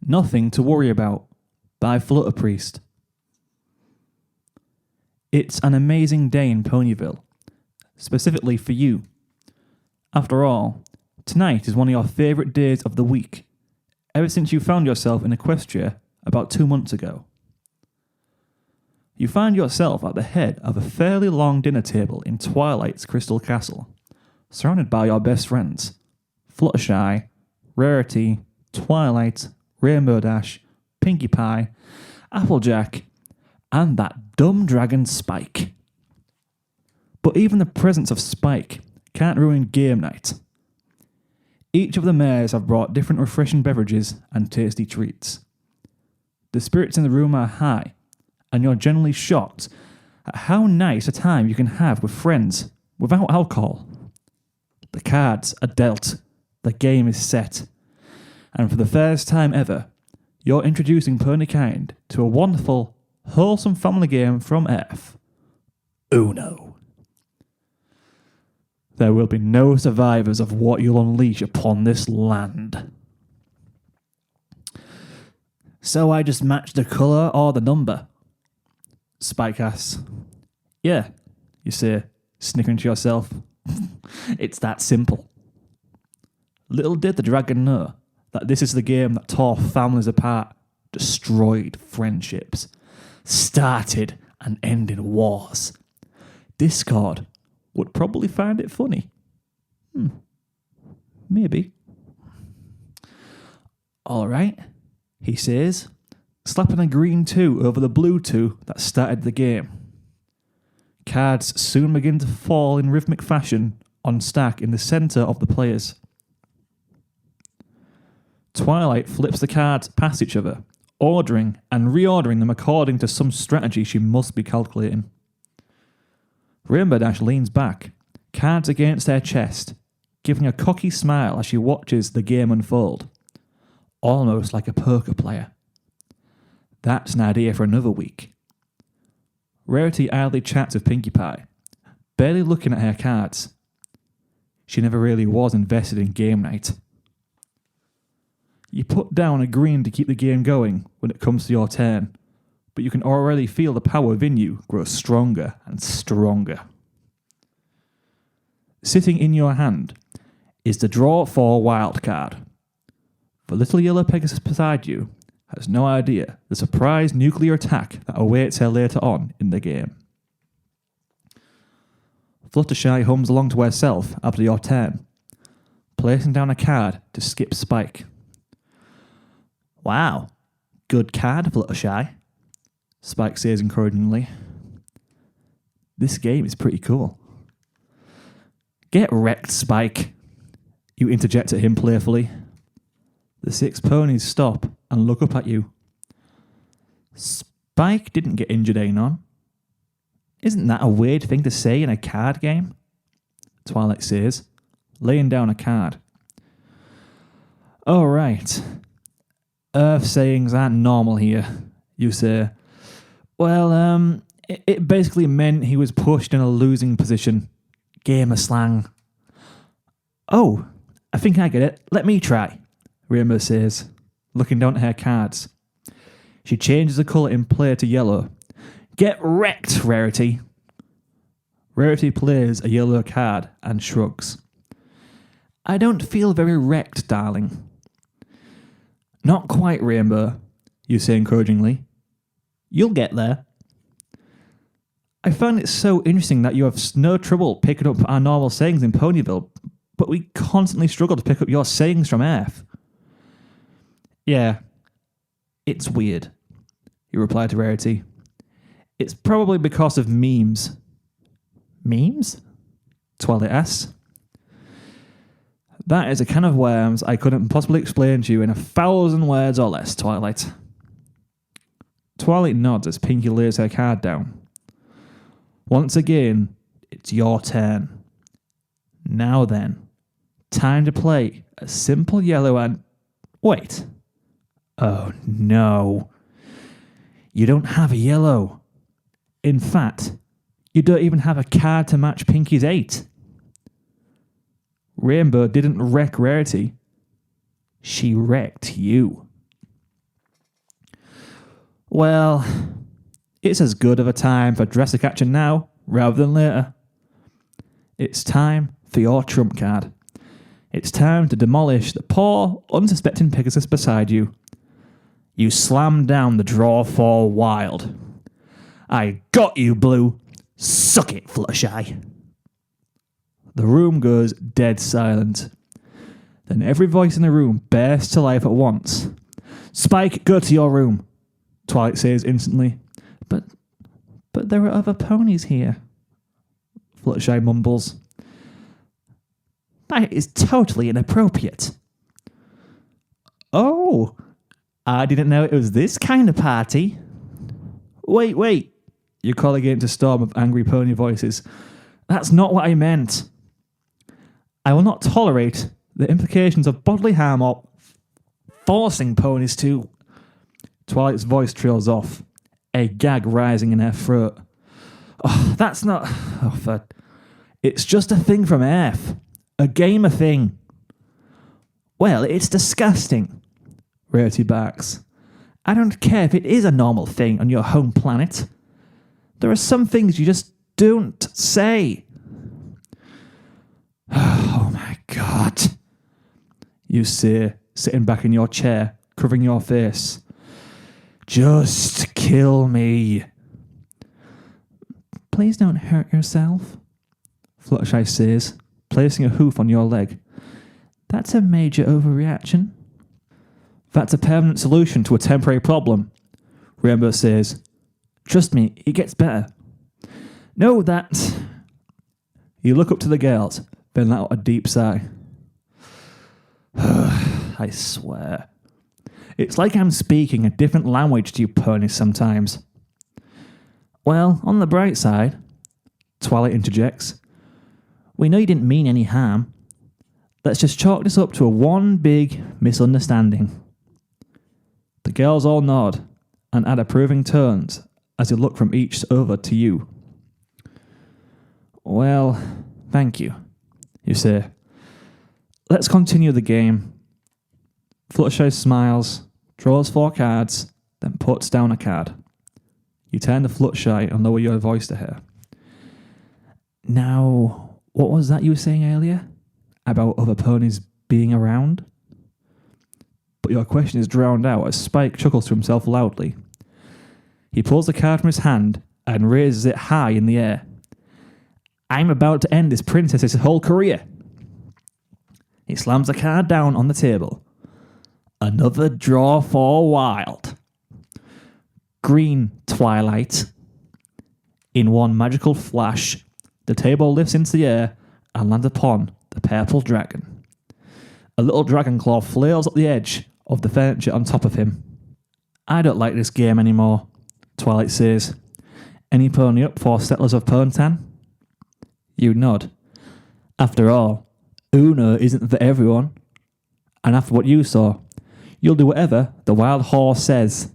Nothing to Worry About by Flutterpriest. It's an amazing day in Ponyville, specifically for you. After all, tonight is one of your favourite days of the week, ever since you found yourself in Equestria about 2 months ago. You find yourself at the head of a fairly long dinner table in Twilight's Crystal Castle, surrounded by your best friends, Fluttershy, Rarity, Twilight, Rainbow Dash, Pinkie Pie, Applejack, and that dumb dragon Spike. But even the presence of Spike can't ruin game night. Each of the mares have brought different refreshing beverages and tasty treats. The spirits in the room are high, and you're generally shocked at how nice a time you can have with friends without alcohol. The cards are dealt, the game is set, and for the first time ever, you're introducing Ponykind to a wonderful, wholesome family game from Earth. Uno. There will be no survivors of what you'll unleash upon this land. So I just match the colour or the number? Spike asks. Yeah, you say, snickering to yourself. It's that simple. Little did the dragon know that this is the game that tore families apart, destroyed friendships, started and ended wars. Discord would probably find it funny. Maybe. All right, he says, slapping a green 2 over the blue 2 that started the game. Cards soon begin to fall in rhythmic fashion on stack in the centre of the players. Twilight flips the cards past each other, ordering and reordering them according to some strategy she must be calculating. Rainbow Dash leans back, cards against her chest, giving a cocky smile as she watches the game unfold, almost like a poker player. That's an idea for another week. Rarity idly chats with Pinkie Pie, barely looking at her cards. She never really was invested in game night. You put down a green to keep the game going when it comes to your turn, but you can already feel the power within you grow stronger and stronger. Sitting in your hand is the Draw 4 wild card. The little yellow Pegasus beside you has no idea the surprise nuclear attack that awaits her later on in the game. Fluttershy hums along to herself after your turn, placing down a card to skip Spike. Wow, good card, Fluttershy, Spike says encouragingly. This game is pretty cool. Get wrecked, Spike, you interject at him playfully. The 6 ponies stop and look up at you. Spike didn't get injured, Anon. Isn't that a weird thing to say in a card game? Twilight says, laying down a card. Oh, right. Earth sayings aren't normal here, you say. Well, it basically meant he was pushed in a losing position. Game of slang. Oh, I think I get it. Let me try, Rainbow says, looking down at her cards. She changes the colour in play to yellow. Get wrecked, Rarity. Rarity plays a yellow card and shrugs. I don't feel very wrecked, darling. Not quite, Rainbow, you say encouragingly. You'll get there. I find it so interesting that you have no trouble picking up our normal sayings in Ponyville, but we constantly struggle to pick up your sayings from Earth. Yeah, it's weird, you reply to Rarity. It's probably because of memes. Memes? Twilight asks. That is a can of worms I couldn't possibly explain to you in 1,000 words or less, Twilight. Twilight nods as Pinkie lays her card down. Once again, it's your turn. Now then, time to play a simple yellow and... Wait. Oh no. You don't have a yellow. In fact, you don't even have a card to match Pinkie's 8. Rainbow didn't wreck Rarity. She wrecked you. Well, it's as good of a time for dresser catching now rather than later. It's time for your trump card. It's time to demolish the poor, unsuspecting Pegasus beside you. You slam down the draw for wild. I got you, Blue. Suck it, Fluttershy. The room goes dead silent. Then every voice in the room bursts to life at once. Spike, go to your room, Twilight says instantly. But there are other ponies here, Fluttershy mumbles. That is totally inappropriate. Oh, I didn't know it was this kind of party. Wait, you call against a storm of angry pony voices. That's not what I meant. I will not tolerate the implications of bodily harm or forcing ponies to... Twilight's voice trails off, a gag rising in her throat. Oh, that's not... It's just a thing from Earth. A gamer thing. Well, it's disgusting, Rarity barks. I don't care if it is a normal thing on your home planet. There are some things you just don't say. Oh my God, you say, sitting back in your chair, covering your face. Just kill me. Please don't hurt yourself, Fluttershy says, placing a hoof on your leg. That's a major overreaction. That's a permanent solution to a temporary problem, Rainbow says. Trust me, it gets better. No, that... You look up to the girls, then let out a deep sigh. I swear. It's like I'm speaking a different language to you ponies sometimes. Well, on the bright side, Twilight interjects, we know you didn't mean any harm. Let's just chalk this up to a one big misunderstanding. The girls all nod and add approving tones as they look from each over to you. Well, thank you, you say. Let's continue the game. Fluttershy smiles, draws 4 cards, then puts down a card. You turn to Fluttershy and lower your voice to her. Now, what was that you were saying earlier? About other ponies being around? But your question is drowned out as Spike chuckles to himself loudly. He pulls the card from his hand and raises it high in the air. I'm about to end this princess's whole career. He slams the card down on the table. Another draw for wild. Green Twilight. In one magical flash, the table lifts into the air and lands upon the purple dragon. A little dragon claw flails up the edge of the furniture on top of him. I don't like this game anymore, Twilight says. Any pony up for Settlers of Pontan? You nod. After all, Uno isn't for everyone. And after what you saw, you'll do whatever the wild horse says.